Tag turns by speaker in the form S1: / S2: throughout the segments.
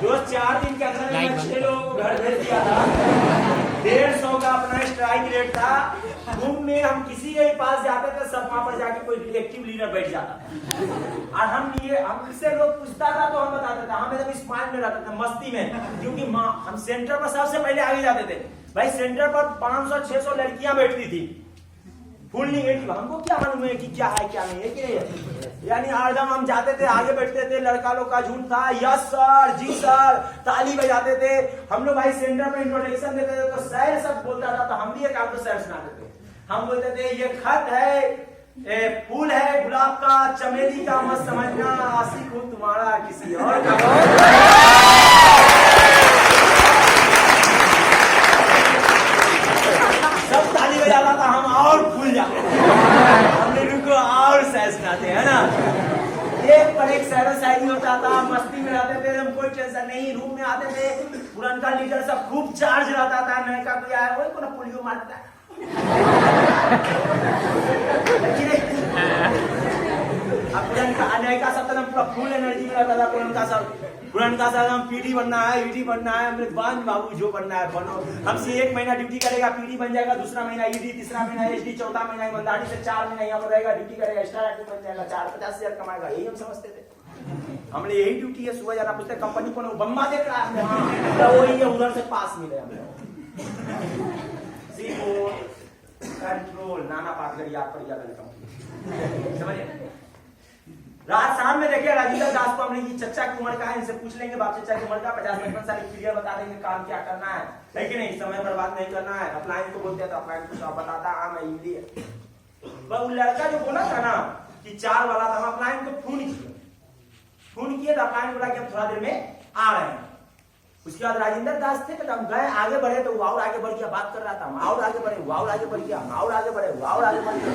S1: दोस्त 4 दिन के अंदर में 6 लोगों को घर भेज दिया था। 150 का अपना स्ट्राइक रेट था। रूम में हम किसी के पास जाते थे, सब वहां पर जाके कोई एक्टिव लीडर बैठ जाता था। और हमसे लोग पूछता था तो हम बताते थे, हम एकदम स्माइल में रहते थे, मस्ती में, क्योंकि हम सेंटर पर सबसे पहले आगे जाते थे। भाई सेंटर पर 500-600 लड़कियां बैठती थी, फुल निगेटिव। हमको क्या मालूम है कि क्या है क्या नहीं है कि नहीं है। यानी हरदम हम जाते थे, आगे बैठते थे, लड़का लोग का झूठ था, यस सर, जी सर, ताली बजाते थे। हम लोग भाई सेंटर में इंट्रोडक्शन देते थे तो सर सब बोलता था, तो हम भी एक काम तो सर सुनाते थे। हम बोलते थे ये खत है, फूल है गुलाब का, चमेली का, मत समझना, आशिक हूं तुम्हारा किसी और का। सब ताली बजाता था, हम और फूल जाते हमने रुको और सह सुनाते है ना। एक पर एक सैरो शायरी होता था, मस्ती में रहते थे, हम कोई टेंशन नहीं। रूम में आते थे, पुरनका लीडर सब खूब चार्ज रहता था, नयका कोई आया वही को ना पोलियो मारता है। अब पुरनका सब तो पूरा फुल एनर्जी में रहता था। पुरनका सब हम पीडी बनना है, ईडी बनना है, हमने बन बाबू जो बनना है बनो। हमसे 1 महीना ड्यूटी करेगा, पीडी बन जाएगा, दूसरा महीना ईडी, तीसरा महीना एसडी, चौथा महीना ईमानदारी से 4 महीना यहाँ पर रहेगा, ड्यूटी करेगा, एक्स्ट्रा एक्टिव बन जाएगा, 4-50,000 कमाएगा। यही हम समझते थे। हमने यही ड्यूटी है, सुबह जाना, पूछते कंपनी को बम्बा देख रहा है, हाँ वही है, उधर से पास मिले हमें। कंट्रोल नाना पाटगढ़ याद पड़ गया कंपनी, समझे। रात शाम में देखिए राजेंद्र दास को हमने, चचा की उम्र का है, इनसे पूछ लेंगे, बाप चचा की उम्र का 50-55 साल क्लियर बता देंगे काम क्या करना है कि नहीं, समय बर्बाद नहीं करना है। अपलाइन को बोलते हैं तो अपलाइन कुछ बताता, हाँ मैं हिंदी। वो लड़का जो बोला था ना कि 4 वाला था, हम अपलाइन को फोन किए तो अपलाइन बोला कि हम थोड़ा देर में आ रहे हैं। उसके बाद राजेंद्र दास थे तो हम गए, आगे बढ़े तो वो और आगे बढ़ गया, बात कर रहा था, हम और आगे बढ़े, वो और आगे बढ़ गया, हम और आगे बढ़े, वो और आगे बढ़ गया।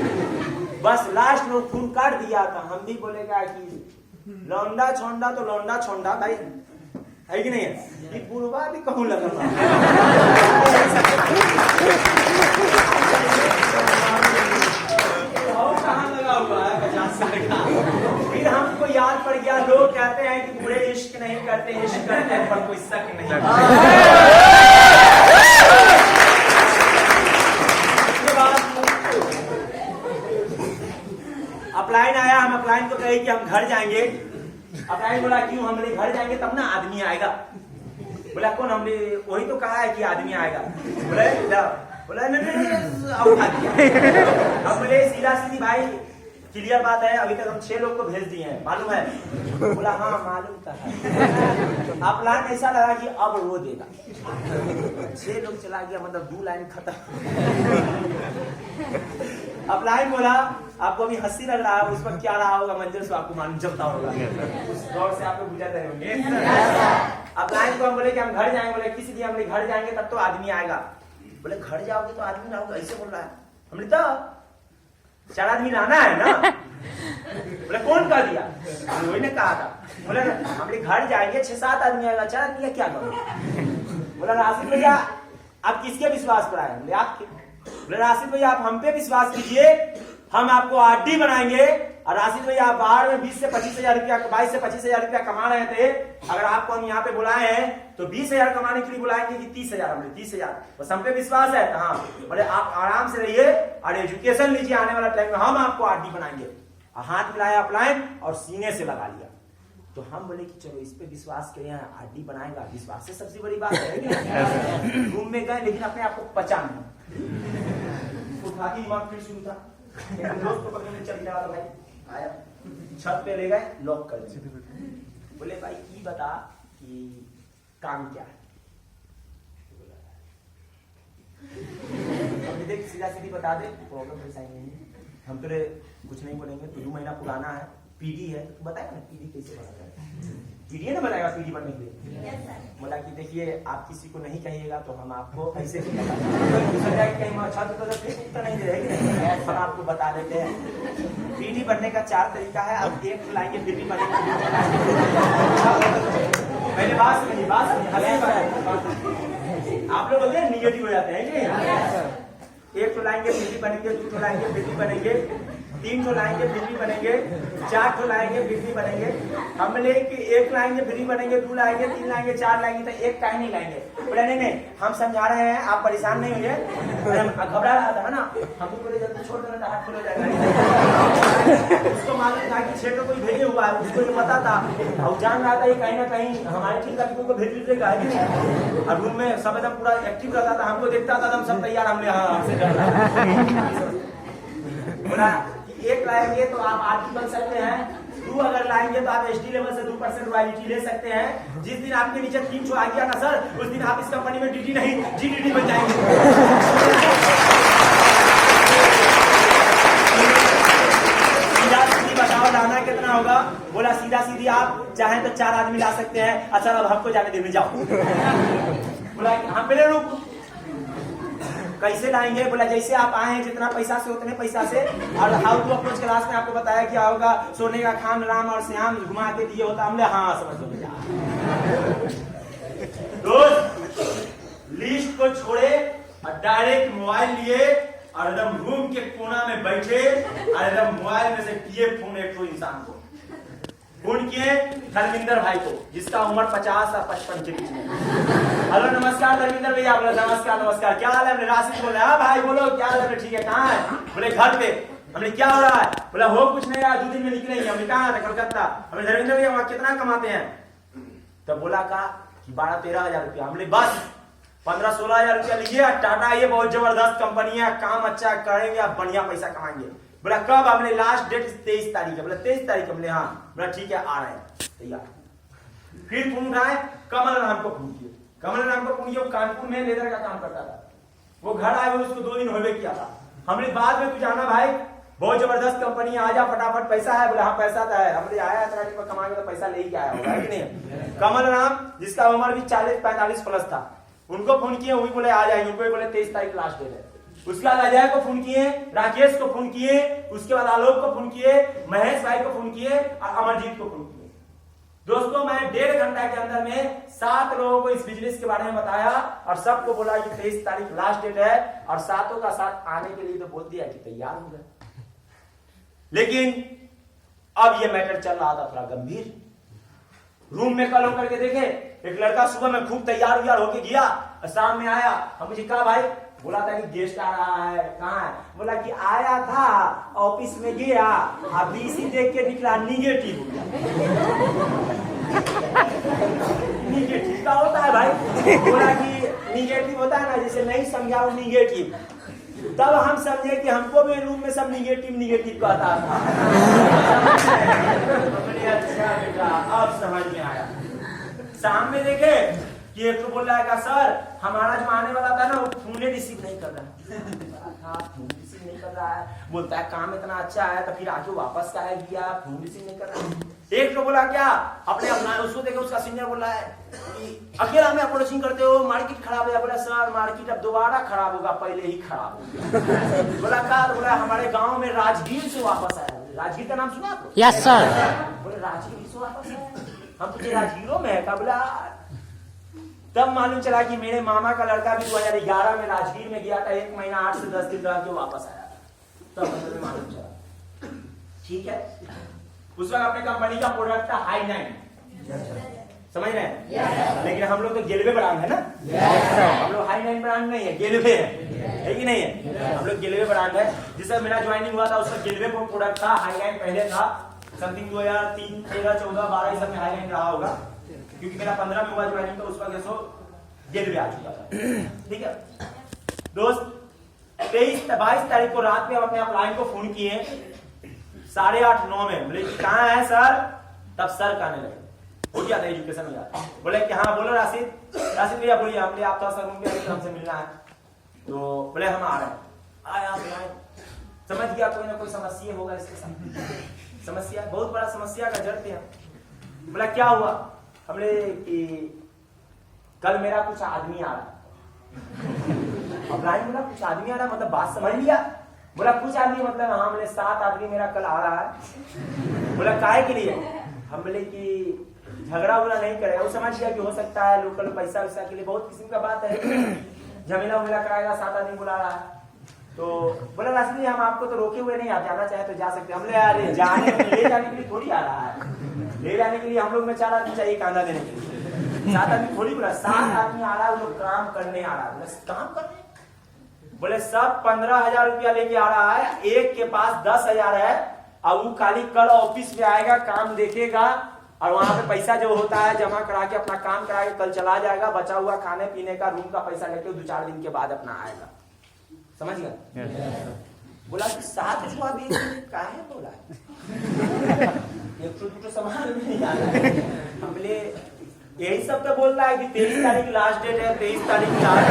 S1: बस लास्ट में फोन काट दिया था। हम भी बोलेगा कि लौंडा छोंडा तो लौंडा छोंडा भाई है कि नहीं है, कि पूर्वा भी कहूं लगा कहां लगा हुआ है 50 साल का। फिर हमको याद पड़ गया, लोग कहते हैं कि बुरे इश्क नहीं करते, इश्क करते हैं पर कोई शक नहीं। अपलाइन आया, हम अपलाइन को कहे कि हम घर जाएंगे। अपलाइन बोला क्यों, हमने घर जाएंगे तब ना आदमी आएगा। बोला कौन, हमने वही तो कहा है कि आदमी आएगा। बोला नहीं उठा दिया। हम बोले सीधा सीधी भाई क्लियर बात है, अभी तक हम 6 लोग को भेज दिए हैं, मालूम है। बोला हाँ मालूम था। अपलाइन ऐसा लगा कि अब रो देगा। 6 लोग चला गया, मतलब 2 लाइन खत्म। अपलाइन बोला आपको अभी हंसी लग रहा है, उस पर क्या रहा होगा मंजर से आपको मालूम चलता होगा, उस दौर से आप लोग गुजरते होंगे। अपलाइन को हम बोले कि हम घर जाएंगे। बोले किस लिए, हमने घर जाएंगे तब तो आदमी आएगा। बोले घर जाओगे तो आदमी ना होगा, ऐसे बोल रहा है। हमने तो 4 आदमी लाना है ना। बोले कौन कह दिया, वही ने कहा था। बोले हमने घर जाएंगे 6-7 आदमी आएगा, 4 आदमी क्या करोगे। बोला राशिद भैया आप किसके विश्वास पर आए। बोले आपके। बोले राशिद भैया आप हम पे विश्वास कीजिए, हम आपको आरडी बनाएंगे। और राशिद भैया आप बाहर में 20 से 25,000 रुपया, 22 से 25,000 रुपया कमा रहे थे, अगर आपको हम यहाँ पे बुलाए हैं तो 20,000 कमाने के लिए बुलाएंगे कि 30,000। हमने 30,000 बस हम पे विश्वास है। हाँ बोले आप आराम से रहिए और एजुकेशन लीजिए, आने वाला टाइम में हम आपको आरडी बनाएंगे। हाथ मिलाया अपलाइन और सीने से लगा लिया। तो हम बोले कि चलो इस पे विश्वास करें, आरडी बनाएगा, विश्वास से सबसे बड़ी बात है। रूम में गए लेकिन अपने आप को पचा नहीं, उठा के दिमाग फिर शुरू था। दोस्त को पकड़ने चल गया भाई, आया छत पे ले गए, लॉक कर दिया। बोले भाई ये बता कि काम क्या है। देख सीधा सीधी बता दे, प्रॉब्लम पैसा नहीं है, हम तो कुछ नहीं बोलेंगे। तो 2 महीना पुराना है, पीडी है, तो बताएगा ना पीडी कैसे बनाता है। पीडी ना बनाएगा पीडी बनने के लिए। बोला कि देखिए आप किसी को नहीं कहिएगा तो हम आपको ऐसे कहीं छत तो नहीं रहेगी, हम आपको बता देते हैं। पीडी बनने का 4 तरीका है। आप एक लाएंगे फिर भी बनेगा। पहले बात सुनिए, आप लोग बोलते हैं निगेटिव हो जाते हैं कि एक तो लाएंगे फिर भी बनेंगे, 2 तो लाएंगे फिर भी बनेंगे, 3 ठो लाएंगे फिर भी बनेंगे, 4 ठो लाएंगे फिर भी बनेंगे। हम बोले कि 1 लाएंगे फिर भी बनेंगे, 2 लाएंगे, 3 लाएंगे, 4 लाएंगे तो 1 काहे नहीं लाएंगे? बोले नहीं हम समझा रहे हैं, आप परेशान नहीं होइए। घबरा रहा था ना, हम भी बोले जल्दी छोड़ देना, हाथ खुल जाएगा। उसको मालूम था कि छेड़ को कोई भेजे हुआ है, उसको ये पता था और जान रहा था ये कहीं ना कहीं हमारे ठीक लड़कों को भेज देगा। और रूम में सब एकदम पूरा एक्टिव रहता था, हमको देखता था, हम सब तैयार, हमने बोला 1 लाएंगे तो आप आर्थिक बन सकते हैं, 2 अगर लाएंगे तो आप एसडी लेवल से 2% रॉयल्टी ले सकते हैं। जिस दिन आपके नीचे 3 छो आ गया ना सर, उस दिन आप इस कंपनी में डीडी नहीं जीडीडी बन जाएंगे। बताओ लाना कितना होगा? बोला सीधा सीधी आप चाहें तो 4 आदमी ला सकते हैं। अच्छा अब हमको जाने दे, जाओ। बोला हम पहले रुक, कैसे लाएंगे? बोला जैसे आप आए हैं जितना पैसा से उतने पैसा से, और हाउ टू अप्रोच क्लास में आपको बताया क्या होगा, सोने का खान राम और श्याम घुमा के दिए होता। हमने हाँ समझ लो। दोस्त लिस्ट को छोड़े और डायरेक्ट मोबाइल लिए और एकदम रूम के कोना में बैठे और एकदम मोबाइल में से किए फोन एक इंसान को फोन किए, धर्मेंद्र भाई को, जिसका उम्र 50 और 55 के बीच में। हेलो नमस्कार धर्मेंद्र भैया। बोले नमस्कार, क्या हाल है? राशिद बोले हाँ भाई बोलो क्या हाल है? ठीक है, कहाँ है? बोले घर पे। हमने क्या हो रहा है? बोला हो कुछ नहीं यार, 2 दिन में निकलेंगे। हमने कहा था कलकत्ता। हमें धर्मेंद्र भैया वहाँ कितना कमाते हैं? तब बोला का 12-13 हजार रुपया। हमने बस 15-16 हजार रुपया लीजिए, टाटा ये बहुत जबरदस्त कंपनी है, काम अच्छा करेंगे, आप बढ़िया पैसा कमाएंगे। बोला कब? हमने लास्ट डेट 23 तारीख है। बोला 23 तारीख? हमने हाँ। बोला ठीक है आ रहे हैं तैयार। फिर फोन उठाए, कमल राम को फोन किए। कमल राम को फोन किया, कानपुर में लेदर का काम करता था। वो घर आए हुए उसको 2 दिन होवे किया था। हमने बाद में कुछ आना भाई बहुत जबरदस्त कंपनी है, आजा फटाफट, पैसा है? बोला हाँ पैसा तो है। हमने आया था कमाएंगे तो पैसा ले ही आया होगा कि नहीं? कमल राम जिसका उम्र भी 40-45 प्लस था, उनको फोन किए, वही बोले आ जाएंगे। उनको बोले 23 तारीख लास्ट डेट है। उसके बाद अजय को फोन किए, राकेश को फोन किए, उसके बाद आलोक को फोन किए, महेश भाई को फोन किए और अमरजीत को फोन किए। दोस्तों मैं 1.5 घंटा के अंदर में 7 लोगों को इस बिजनेस के बारे में बताया और सबको बोला कि 23 तारीख लास्ट डेट है, और 7 का 7 आने के लिए तो बोल दिया कि तैयार हो गए। लेकिन अब ये मैटर चल रहा था थोड़ा गंभीर। रूम में कल होकर के देखे, एक लड़का सुबह में खूब तैयार होके गया, शाम में आया। हम मुझे कहा भाई? बोला था कि गेस्ट आ रहा है। कहाँ है? बोला कि आया था, ऑफिस में गया, बीसी देख के निकला निगेटिव। निगेटिव क्या होता है भाई? बोला कि निगेटिव होता है ना, जैसे नहीं समझा वो निगेटिव। तब हम समझे कि हमको भी रूम में सब निगेटिव कहता था। अच्छा बेटा अब समझ में आया। शाम में देखे कि एक तो बोल रहा है सर हमारा जो आने वाला था ना वो फोन रिसीव नहीं कर रहा है। फोन रिसीव नहीं कर रहा है, बोलता है काम इतना अच्छा है तो फिर आके वापस का है किया, फोन रिसीव नहीं कर रहा है। एक तो बोला क्या अपने उसको देखे, उसका सीनियर बोल रहा है कि अकेला में अप्रोचिंग करते हो, मार्केट खराब है। बोला सर मार्केट अब दोबारा खराब होगा, पहले ही खराब होगा। बोला क्या? बोला हमारे गाँव में राजगीर से वापस आया। राजगीर का नाम सुना आपको?
S2: Yes sir.
S1: बोले राजगीर से वापस आया, हम तो राजगीरों में है। बोला तब मालूम चला कि मेरे मामा का लड़का भी 2011 में राजगीर में गया था, 1 महीना 8 से 10 दिन रह के वापस आया। तब मुझे मालूम चला। ठीक है, उस वक्त अपने कंपनी का प्रोडक्ट था हाई9, समझ रहे हैं? लेकिन हम लोग तो गेलवे ब्रांड है ना। हम लोग हाई9 ब्रांड नहीं है, गेलवे है कि नहीं है? हम लोग गेलवे ब्रांड है। जिससे मेरा ज्वाइनिंग हुआ था उसका गेलवे प्रोडक्ट था, हाई9 पहले था। समथिंग 2003, 13, 14, 12 सब में हाई9 रहा होगा, क्योंकि मेरा 15 में हुआ ज्वाइनिंग, तो उस वक्त गेलवे आ चुका था। ठीक है दोस्त, 22 तारीख को रात में हम अपने अपलाइन को फोन किए 8:30-9 में। बोले कहाँ है सर? तब सर कहने लगे, हो गया था एजुकेशन में। बोले कि हाँ बोलो राशिद भैया बोलिए। हमने आप थोड़ा सा रूम पे हमसे मिलना है। तो बोले हम आ रहे हैं। आए समझ गया कोई ना कोई समस्या होगा इसके साथ। समस्या बहुत बड़ा समस्या का जड़ थे हम। बोला क्या हुआ? हमने कि कल मेरा कुछ आदमी आ रहा। अपलाइन बोला कुछ आदमी आ रहा, मतलब बात समझ लिया? बोला कुछ आदमी मतलब हाँ, हमने 7 आदमी मेरा कल आ रहा है। बोला काहे के लिए? हम बोले कि झगड़ा उगड़ा नहीं करे। वो समझ गया कि हो सकता है लोकल पैसा वैसा के लिए, बहुत किस्म का बात है, झमेला उमेला कराएगा, 7 आदमी बुला रहा है। तो बोला रास्ते में हम आपको तो रोके हुए नहीं, आप जाना चाहे तो जा सकते। हम ले अरे जाने ले जाने के लिए थोड़ी आ रहा है, ले जाने के लिए हम लोग में 4 आदमी चाहिए कांदा देने के लिए, 7 आदमी थोड़ी बोला, 7 आदमी आ रहा है, वो लोग काम करने आ रहा है। बोले काम करने, बोले सब 15,000 रुपया लेके आ रहा है, एक के पास 10,000 है, और वो खाली कल ऑफिस में आएगा, काम देखेगा और वहां पे पैसा जो होता है जमा करा के अपना काम करा के कल चला जाएगा, बचा हुआ खाने पीने का रूम का पैसा लेके 2-4 दिन के बाद अपना आएगा। समझ गया? बोला 7 रुपया बेच काहे बोला 100-200 सामान नहीं आ रहा है। हमले यही सब तो बोल रहा है कि 23 तारीख लास्ट डेट है, 23 तारीख लास्ट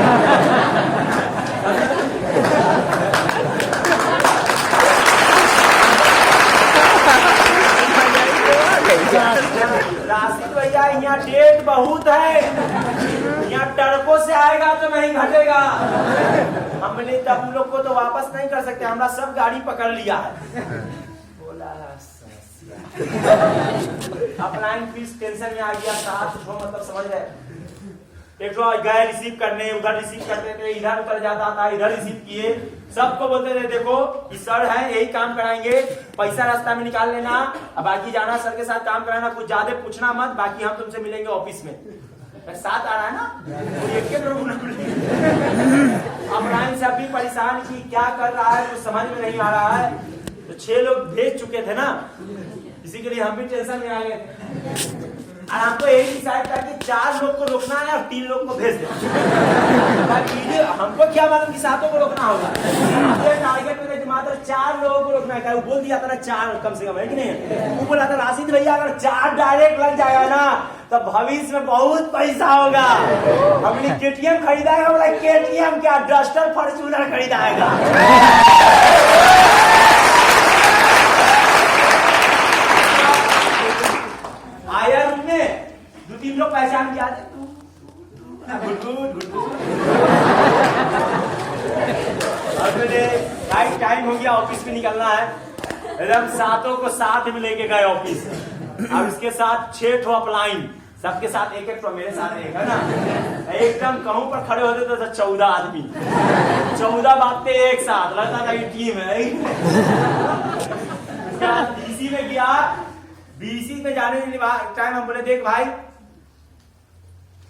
S1: राशि भैया यहाँ डेट बहुत है, यहाँ टड़कों से आएगा तो नहीं घटेगा। हमने तब लोग को तो वापस नहीं कर सकते, हमरा सब गाड़ी पकड़ लिया है। बोला अपलाइन फीस टेंशन में आ गया, 7 मतलब समझ रहे, एक गए रिसीव करने, उधर रिसीव करते थे, इधर उतर जाता था, इधर रिसीव किए, सबको बोलते थे देखो कि सर है यही काम कराएंगे, पैसा रास्ता में निकाल लेना, अब बाकी जाना सर के साथ काम कराना, कुछ ज्यादा पूछना मत, बाकी हम तुमसे मिलेंगे ऑफिस में। 7 आ रहा है ना, एक के लोग अपलाइन से अभी परेशान की क्या कर रहा है कुछ समझ में नहीं आ रहा है, तो 6 लोग भेज चुके थे ना, इसी के लिए हम भी टेंशन में आ गए। और हमको यही डिसाइड था कि 4 लोग को रोकना है और 3 लोग को भेज देना। हमको क्या मालूम कि 7 को रोकना होगा, टारगेट में मात्र 4 लोगों को रोकना है। वो बोल दिया था ना 4 कम से कम, है कि नहीं? वो बोला था राशिद भैया अगर 4 डायरेक्ट लग जाएगा ना तो भविष्य में बहुत पैसा होगा। हमने KTM खरीदा है, बोला KTM क्या डस्टर फॉर्च्यूनर खरीदा है। आया रूम में 2-3 लोग पहचान के आते, राइट टाइम हो गया, ऑफिस में निकलना है, एकदम 7 को साथ में लेके गए ऑफिस, और इसके साथ 6 ठो अपलाइन, सबके साथ एक ठो, मेरे साथ एक है ना, एकदम कहूं पर खड़े होते तो 14 आदमी, 14 बातें एक साथ, लगता था कि टीम है। BC में गया, BC में जाने के टाइम हम बोले देख भाई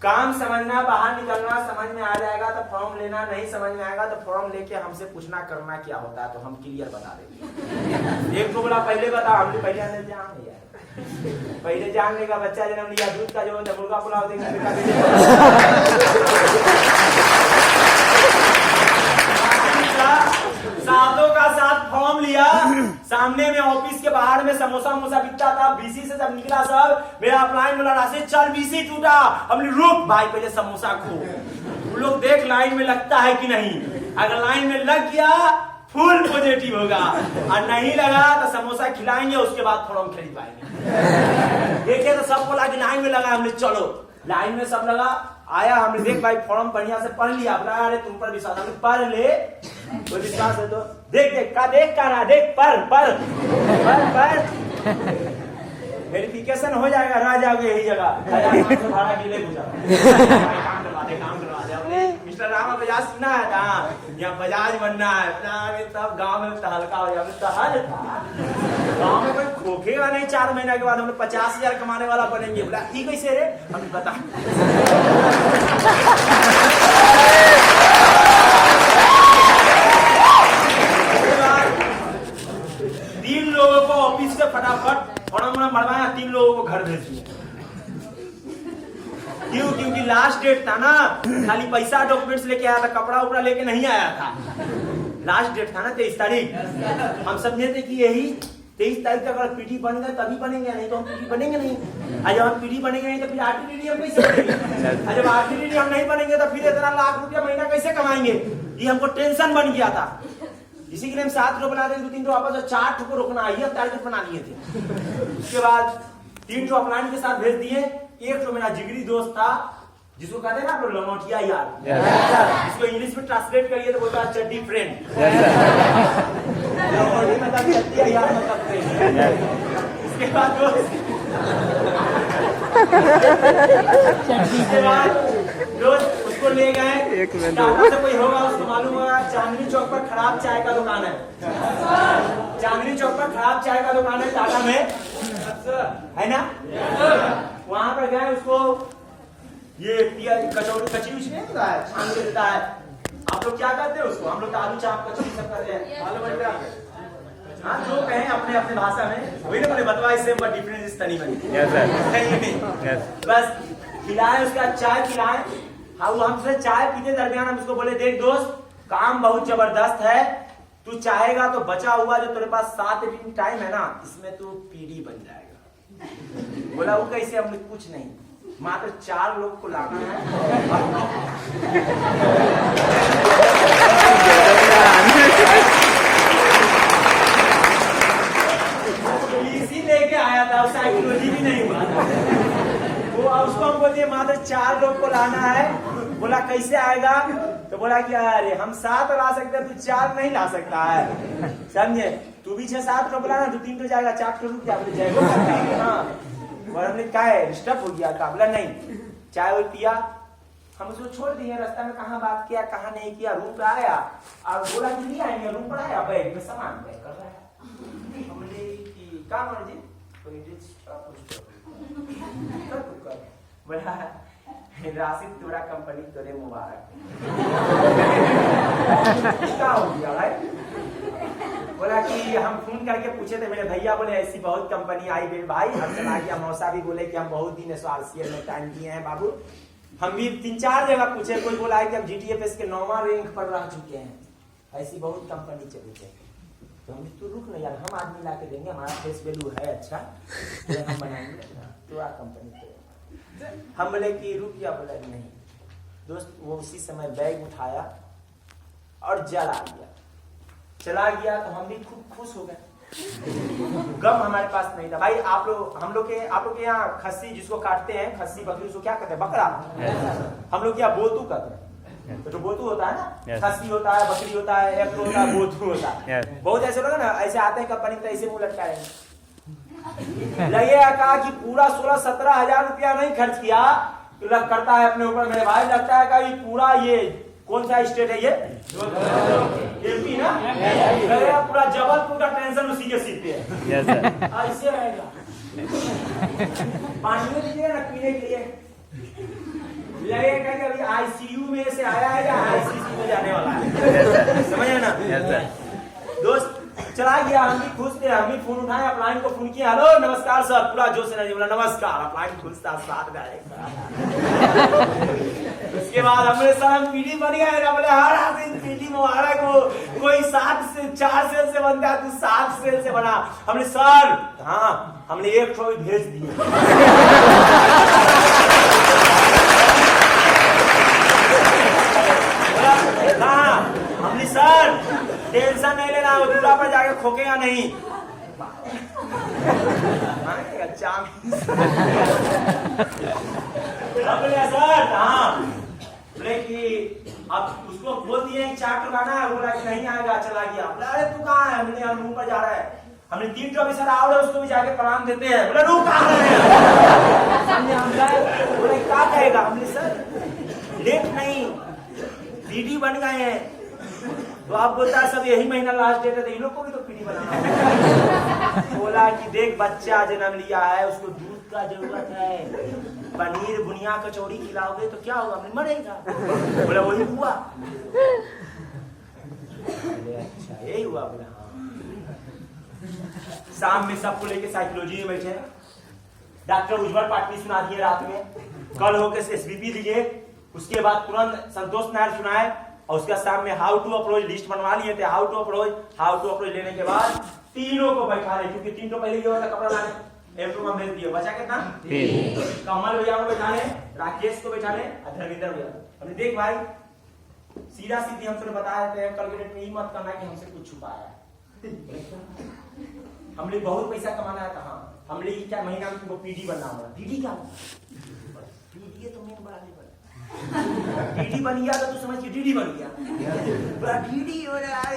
S1: काम समझना, बाहर निकलना, समझ में आ जाएगा तो फॉर्म लेना, नहीं समझ में आएगा तो फॉर्म लेके हमसे पूछना करना क्या होता है, तो हम क्लियर बता देंगे। एक को बोला पहले बता, हमने पहले जान लिया, पहले जान लेगा, बच्चा जन्म लिया, दूध का जो मुर्गा पुलाव देंगे। 7 का साथ फॉर्म लिया, सामने में ऑफिस के बाहर में समोसा बिकता था। BC से जब निकला सब, मेरा अपलाइन बोला राशिद चल BC टूटा, हमने रुक भाई पहले समोसा खो, वो लोग देख लाइन में लगता है कि नहीं, अगर लाइन में लग गया फुल पॉजिटिव होगा, और नहीं लगा तो समोसा खिलाएंगे, उसके बाद फॉर्म खरीद पाएंगे। देखे तो सब बोला कि लाइन में लगा, हमने चलो लाइन में सब लगा, आया, हमने देख भाई फॉर्म बढ़िया से पढ़ लिया, बोला अरे तुम पर विश्वास, हमने पढ़ ले, कोई विश्वास है तो देख का ना देख पर वेरिफिकेशन हो जाएगा, रह जाओगे यही जगह, भाड़ा के लिए काम करवा दे। मिस्टर रामा बजाज सुना है था, यहाँ बजाज बनना है, तब गांव में हल्का हो जाए, गांव में कोई खोखेगा नहीं, 4 महीना के बाद हम 50,000 कमाने वाला बनेंगे। बोला ठीक कैसे रे, हमें बता। 3 लोगों को ऑफिस से फटाफट फॉर्म मरवाया, 3 लोगों को घर भेज दिया। क्योंकि लास्ट डेट था ना, खाली पैसा डॉक्यूमेंट्स लेके आया था, कपड़ा उपड़ा लेके नहीं आया था। लास्ट डेट था ना 23 तारीख, हम समझे थे कि यही 23 तारीख तक अगर पीटी बन गए तभी बनेंगे, नहीं तो हम पीटी बनेंगे नहीं। जब हम पीटी बनेंगे नहीं तो फिर RTD हम कैसे बनेंगे, जब RTD हम नहीं बनेंगे तो फिर इतना लाख रुपया महीना कैसे कमाएंगे, ये हमको टेंशन बन गया था। इसी के लिए हम 7 ठो बना देंगे, 2-3 ठो आपस 4 ठो को रोकना, ये टारगेट बना लिए थे। उसके बाद 3 ठो अपलाइन के साथ भेज दिए, एक ठो मेरा जिगरी दोस्त था जिसको कहते हैं ना आप लोग लंगोटिया यार, इसको इंग्लिश में ट्रांसलेट करिए तो बोलता है चड्डी फ्रेंड, मतलब चड्डी यार मतलब फ्रेंड। इसके बाद दोस्त उसको ले गए टाटा से, कोई होगा उसको मालूम होगा, चांदनी चौक पर खराब चाय का दुकान है, चांदनी चौक पर खराब चाय का दुकान है टाटा में, है ना? वहां पर गए, उसको ये कचौड़ी कचरी उचरी नहीं होता है, छान के देता है। आप लोग क्या करते हैं उसको? हम लोग आलू चाप कचौड़ी सब करते हैं, हाँ जो कहें अपने अपने भाषा में, वही ना बोले बतवा, इससे डिफरेंस इस तनी बनी। बस खिलाए, उसका चाय पिलाए। हाँ, वो हमसे चाय पीते दरमियान हम उसको बोले, देख दोस्त, काम बहुत जबरदस्त है, तू चाहेगा तो बचा हुआ जो तेरे पास 7 दिन टाइम है ना, इसमें तू पीढ़ी बन जाएगा। बोला वो कैसे? हम कुछ नहीं, मात्र 4 लोग को लाना है। इसी लेके आया था, साइकोलॉजी भी नहीं हुआ था वो। उसको हम बोलते मात्र 4 लोग को लाना है। बोला कैसे आएगा? तो बोला कि अरे हम 7 ला सकते हैं, तू 4 नहीं ला सकता है, समझे? तू भी 6-7 लोग लाना, 2-3 तो जाएगा, 4 तो रुक जाएगा। हाँ, और हमने क्या है डिस्टर्ब हो गया था। बोला नहीं, चाय वो पिया, हम उसको छोड़ दिए। रास्ता में कहाँ बात किया कहाँ नहीं किया, रूम पे आया और बोला कि नहीं आएंगे। रूम पर आया, बैग में सामान पैक कर रहा है। हमने कि क्या मान जी, बोला राशिद तोरा कंपनी तोरे मुबारक। क्या हो गया भाई? बोला कि हम फोन करके पूछे थे, मेरे भैया बोले ऐसी बहुत कंपनी आई मेरे भाई, हम चला गया। मौसा भी बोले कि हम बहुत दिन SRCL में टाइम दिए हैं बाबू। हम भी 3-4 जगह पूछे, कोई बोला है कि हम GTFS के 9वां रैंक पर रह चुके हैं, ऐसी बहुत कंपनी चली है। तो हम तो रुक नहीं यार, हम आदमी ला के देंगे, हमारा फेस वैल्यू है अच्छा, तो हम बनाएंगे तो आ कंपनी को। हम बोले कि रुक गया। बोला नहीं दोस्त, वो उसी समय बैग उठाया और चला गया। तो हम भी खूब खुश हो गए। गम हमारे पास नहीं था भाई। आप लोग के यहाँ खस्सी जिसको काटते हैं, खस्सी बकरी, उसको क्या कहते हैं? बकरा। हम लोग यहाँ बोतू कहते हैं। तो बोतू होता है ना, खस्सी होता है, बकरी होता है, एक होता है, बोतू होता है। बहुत ऐसे लोग ना ऐसे आते हैं कंपनी तो ऐसे मुंह लटकाएंगे। लगेगा कहा कि पूरा 16-17 हजार रुपया नहीं खर्च किया, तो लग करता है अपने ऊपर मेरे भाई, लगता है कि पूरा ये कौन सा स्टेट है ये? MP ना? लगेगा पूरा जबलपुर का टेंशन उसी के सिर पे है। ऐसे रहेगा। पानी दीजिएगा ना पीने के लिए, लगेगा कि अभी ICU में से आया है या ICC में जाने वाला है। समझे ना दोस्त? चला गया, हम भी खुश थे। हम भी फोन उठाए, अपलाइन को फोन किया, हेलो नमस्कार सर, पूरा जोश से नहीं बोला नमस्कार, अपलाइन खुश था, साथ गए। उसके बाद हमने सर हम पीडी बन गए ना, बोले हर आदमी पीडी मुबारक हो, कोई 4 सेल से बनता है, तू 7 सेल से बना। हमने सर हाँ, हमने 1 ट्रॉफी भेज दिए। हमने सर टेंशन नहीं लेना, वो दूरा पर जाके खोकेगा नहीं। सर हाँ, बोले कि अब उसको बोल दिए चाट लगाना है, बोला कि नहीं आएगा, चला गया। बोला अरे तू कहाँ है? हमने हम रूम पर जा रहा है। हमने 3 ट्रॉफी सर आओ, उसको भी जाके प्रणाम देते हैं। बोले रूम कहाँ है? बोले क्या कहेगा? हमने सर लेट नहीं, पीडी बन गए हैं। तो आप बोलता है सब यही महीना लास्ट डेट है, तो इन लोग को भी तो पीढ़ी बनाना। बोला कि देख बच्चा जन्म लिया है, उसको दूध का जरूरत है, पनीर बुनिया कचौड़ी खिलाओगे तो क्या होगा? मरेगा। बोला वही हुआ। अच्छा यही हुआ? बोला हाँ। शाम में सबको लेके साइकोलॉजी में बैठे, डॉक्टर उज्जवल पाटनी सुना दिए रात में, कल होके SVP दिए, उसके बाद तुरंत संतोष नायर सुनाए, और उसका शाम में हाउ टू अप्रोच लिस्ट बनवा लिए थे। हाउ टू अप्रोच लेने के बाद तीनों को बैठा रहे, क्योंकि 3 तो पहले ये होता कपड़ा लाने, M2 में भेज दिए। बचा कितना? 3। कमल भैया को बैठा ले, राकेश को बैठा ले, धर्मेंद्र भैया। हमने देख भाई सीधा सीधी हम तुमने बताया थे कैलकुलेट में ये मत करना कि हमसे कुछ छुपाया है। हमने बहुत पैसा कमाना है। कहाँ हमने क्या महीना में तुमको पीडी बनना होगा? पीडी क्या? पीडी तो मेन बड़ा डीडी बन गया तो तू समझ के डीडी बन गया, बोला डीडी हो रहा है,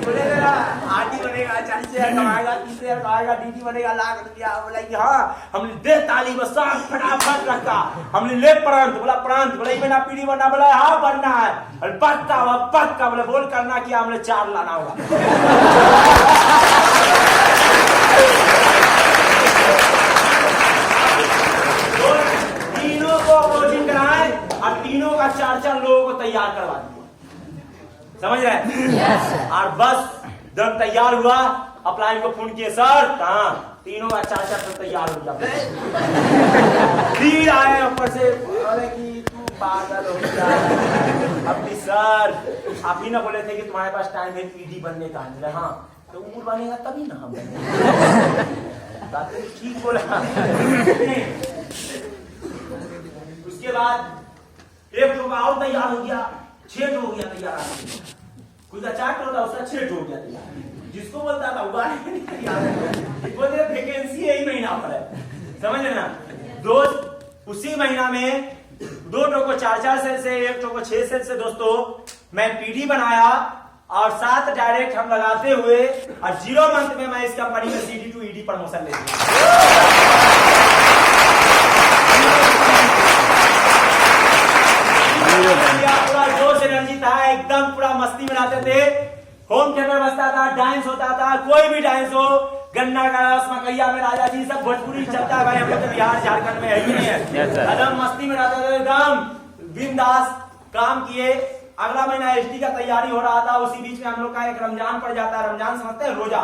S1: बोलेगा आरडी बनेगा, 40,000 कमाएगा, 30,000 कमाएगा, डीडी बनेगा लाख रुपया। बोला कि हाँ हमने दे ताली बस फटाफट रखा, हमने ले प्रांत, बोला प्रांत, बोला बिना पीढ़ी बनना, बोला हाँ बनना है, और पक्का बोले बोल करना कि हमने 4 लाना होगा। तीनों को अप्रोचिंग कराए और तीनों का 4 लोगों को तैयार करवा दिया, समझ रहे? yes, और बस जब तैयार हुआ अपलाइन को फोन किए, सर कहाँ? तीनों का 4 तो तैयार हो गया। फिर आए ऊपर से बोले कि तू पागल हो गया अपनी सर, आप ही ना बोले थे कि तुम्हारे पास टाइम है पीडी बनने का? हाँ तो ऊपर बनेगा तभी ना हम ठीक बोला। उसके बाद एक लोग और तैयार हो गया, 6 हो गया तैयार, कोई का 4 होता उसका 6 हो गया तैयार, जिसको बोलता था उगा नहीं तैयार, बोलते वैकेंसी यही महीना पर है, समझ लेना दोस्त। उसी महीना में 2 को 4 सेल से, 1 को 6 सेल से दोस्तों मैं पीडी बनाया और 7 डायरेक्ट हम लगाते हुए और 0 मंथ में मैं इस कंपनी में CD to ED प्रमोशन ले लिया। पूरा जोश एनर्जी था, एकदम पूरा मस्ती में रहते थे, होम थिएटर बजता था, डांस होता था, कोई भी डांस हो, गन्ना का रस, मकैया में राजा जी, सब भोजपुरी चलता है भाई, हम लोग तो बिहार झारखंड में है ही नहीं है, एकदम मस्ती में रहते थे, एकदम बिंदास काम किए। अगला महीना एसटी का तैयारी हो रहा था, उसी बीच में हम लोग का एक रमजान पड़ जाता है, रमजान समझते हैं रोजा,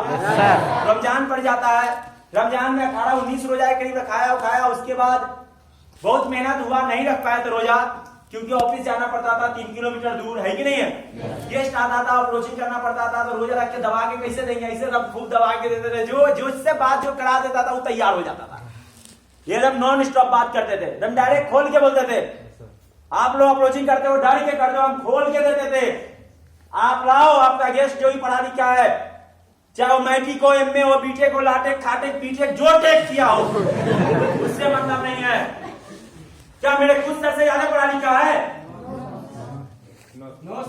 S1: रमजान पड़ जाता है, रमजान में 18-19 रोजा के करीब खाया, उसके बाद बहुत मेहनत हुआ, नहीं रख पाया तो रोजा, क्योंकि ऑफिस जाना पड़ता था 3 किलोमीटर दूर, है कि नहीं है, गेस्ट आता था, अप्रोचिंग करना पड़ता था, तो रोजा रख के दबा के कैसे देंगे, ऐसे सब खूब दबा के देते थे, जो इससे बात जो करा देता था वो तैयार हो जाता था। ये एकदम नॉन स्टॉप बात करते थे, एकदम डायरेक्ट खोल के बोलते थे, आप लोग अप्रोचिंग करते हो डर के करते हो, हम खोल के देते थे, आप लाओ आपका गेस्ट जो भी पढ़ा लिखा है, चाहे वो मैट्रिक हो, एमए हो, बीटेक हो, लाटेक खाटेक पीटेक जो टेक किया हो, उससे मतलब नहीं है। क्या मेरे खुद सर से ज्यादा पढ़ा लिखा है? नो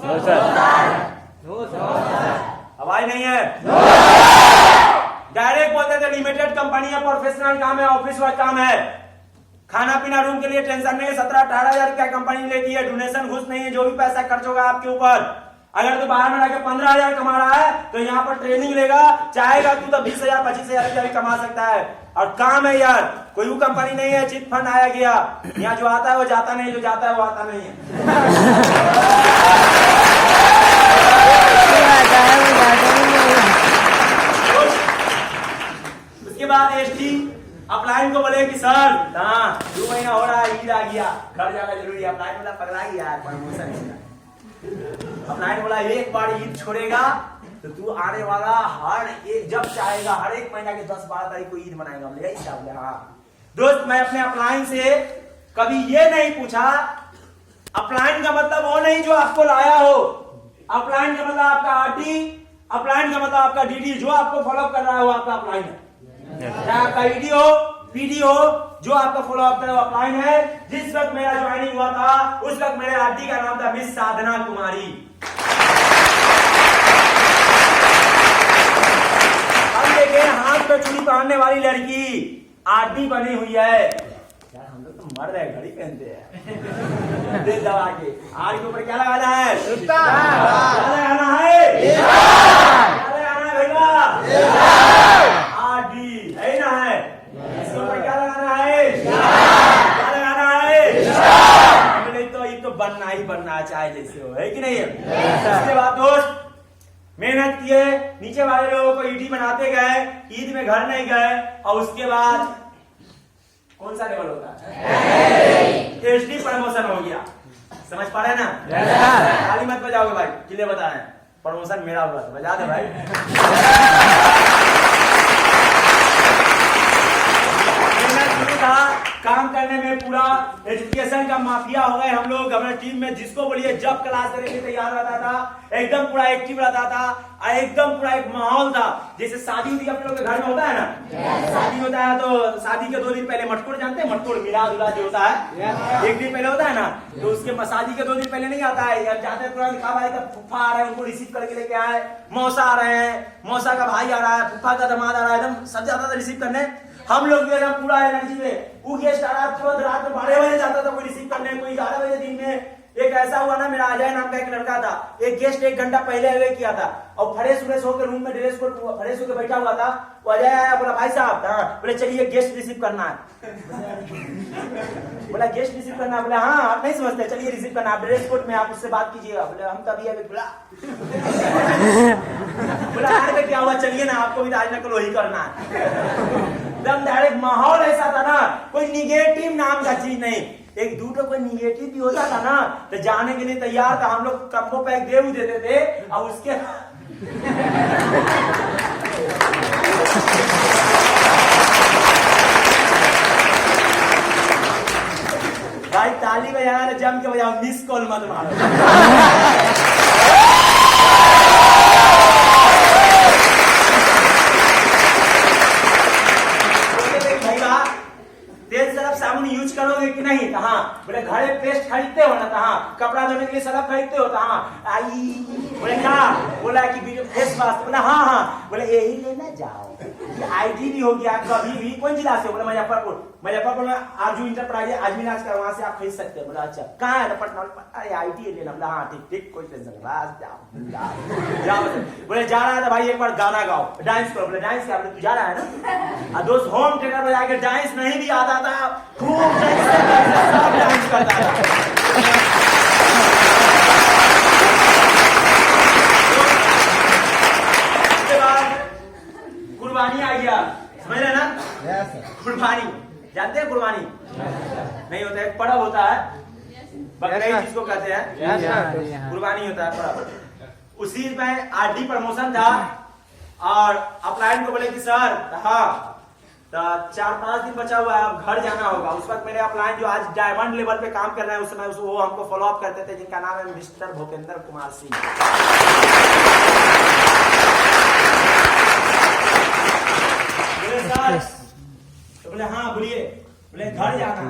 S1: सर, हवाई नहीं है, डायरेक्ट बोलते थे लिमिटेड कंपनी है, प्रोफेशनल काम है, ऑफिस वर्क काम है, खाना पीना रूम के लिए टेंशन नहीं है, 17-18 हजार रुपया कंपनी लेती है, डोनेशन घुस नहीं है, जो भी पैसा खर्च होगा आपके ऊपर, अगर तू बाहर में रहकर 15,000 कमा रहा है तो यहाँ पर ट्रेनिंग लेगा, चाहेगा तू तो 20,000-25,000 रुपया भी कमा सकता है, और काम है यार, कोई वो कंपनी नहीं है चिट फंड आया गया, यहाँ जो आता है वो जाता नहीं, जो जाता है वो आता नहीं है। उसके बाद एसटी अपलाइन को बोले कि सर हाँ 2 महीना हो रहा है, ईद आ गया, घर जाना जरूरी है। अपलाइन बोला पगला गया प्रमोशन होगा। अपलाइन बोला एक बार ईद छोड़ेगा तो तू आने वाला हर एक जब चाहेगा हर एक महीना के 10-12 तारीख को ईद मनाएगा। बोले ऐसा? बोले हाँ। दोस्त मैं अपने अपलाइन से कभी ये नहीं पूछा, अपलाइन का मतलब वो नहीं जो आपको लाया हो, अपलाइन का मतलब आपका आरटी, अपलाइन का मतलब आपका डीडी, जो आपको फॉलो कर रहा है वो आपका अपलाइन है। चाहे आपका ईडी हो पीडी हो, जो आपका फॉलो अप करे वो अपलाइन है। जिस वक्त मेरा ज्वाइनिंग हुआ था उस वक्त मेरे आरटी का नाम था मिस साधना कुमारी। हम देखे हाथ पे चूड़ी पहनने वाली लड़की आरटी बनी हुई है। यार हम लोग तो मर रहे घड़ी पहनते हैं दिल दबा के। आर के ऊपर क्या लगाना है? क्या लगाना है? क्या लगाना है भैया? आरडी है ना है। इसके ऊपर क्या लगाना है? क्या लगाना है? नहीं तो ये तो बनना ही बनना चाहे जैसे हो, है कि नहीं है? इसके बाद दोस्त मेहनत किए, नीचे वाले लोगों को ईडी बनाते गए, ईद में घर नहीं गए, और उसके बाद कौन सा लेवल होता है? एसडी प्रमोशन हो गया। समझ पा रहे हैं ना? ताली मत बजाओगे भाई, किले बता रहे हैं प्रमोशन मेरा हुआ था, बजा दे भाई। मेहनत शुरू था, काम करने में पूरा एजुकेशन का माफिया हो गए हम लोग। हमारे टीम में जिसको बोलिए जब क्लास करने के लिए तैयार रहता था, एकदम पूरा एक्टिव रहता था, एकदम पूरा एक माहौल था। जैसे शादी उदी अपने लोग के घर में होता है ना, शादी होता है तो शादी के 2 दिन पहले मटकोड़ जानते हैं, मटकोड़ मिलाद उलाद जो होता है 1 दिन पहले होता है ना, तो उसके शादी के 2 दिन पहले नहीं आता है, अब जाते हैं तुरंत कहा भाई का फूफा आ रहा है, उनको रिसीव करके लेके आए, मौसा आ रहे हैं, मौसा का भाई आ रहा है, फूफा का दामाद आ रहा है, एकदम सब जाता था रिसीव करने। हम लोग भी एकदम पूरा एनर्जी में, वो गेस्ट आ रहा तुरंत रात में 12 बजे जाता था कोई रिसीव करने, कोई 11 बजे दिन में। एक ऐसा हुआ ना, मेरा अजय नाम का एक लड़का था, एक गेस्ट 1 घंटा पहले अवे किया था और फ्रेश व्रेश होकर रूम में ड्रेस कोड फ्रेश होकर बैठा हुआ था। वो अजय आया, बोला भाई साहब, बोले चलिए गेस्ट रिसीव करना है। बोला गेस्ट रिसीव करना है? बोले हाँ आप नहीं समझते, चलिए रिसीव करना, आप ड्रेस कोड में आप उससे बात कीजिएगा। बोले हम तो अभी बोला बोला यार क्या हुआ, चलिए ना, आपको भी आज नकल वही करना है। एकदम डायरेक्ट माहौल ऐसा था ना, कोई निगेटिव नाम का चीज नहीं। एक दूसरे कोई निगेटिव भी होता था ना तो जाने के लिए तैयार था। हम लोग कम्बो पैक दे देते थे और उसके भाई ताली बजाना जम के बजाओ, मिस कॉल मत मारो। तेल सरफ साबुन यूज करोगे कि नहीं? तो हाँ। बोले घरे पेस्ट खरीदते हो ना? तो हाँ। कपड़ा धोने के लिए सरफ खरीदते हो? तो हाँ। आई बोले क्या? बोला कि फेस वाश। बोला हाँ हाँ। बोले यही लेना जाओ, ये आईडी भी हो गया कभी भी। कौन जिला से? बोला मुजफ्फरपुर। मुजफ्फरपुर में आरजू इंटरप्राइज आजमीनाज का, वहां से आप खरीद सकते हो। बोला अच्छा कहाँ है? पटना। अरे आईडी लेना। बोला हाँ ठीक ठीक, कोई टेंशन नहीं। बोले जा रहा था भाई, एक बार गाना गाओ, डांस करो। बोले डांस क्या? बोले तू जा रहा है ना? दोस्त होम थिएटर में जाकर डांस नहीं भी आता था, खूब डांस करता था। उसके बाद कुर्बानी आ गया, समझ रहे ना? कुर्बानी जानते हैं? कुर्बानी नहीं होता है, पर्व होता है, बकरीद जिसको कहते हैं, कुर्बानी होता है पर्व। उसी में आरडी प्रमोशन था और अपलाइन को बोले कि सर हाँ तो 4-5 दिन बचा हुआ है, अब घर जाना होगा। उस वक्त मेरे अपलाइन जो आज डायमंड लेवल पे काम कर रहे हैं, उस समय वो हमको फॉलो अप करते थे, जिनका नाम है मिस्टर भूपेंद्र कुमार सिंह। बोले सर, तो बोले हाँ बोलिए। बोले घर जाना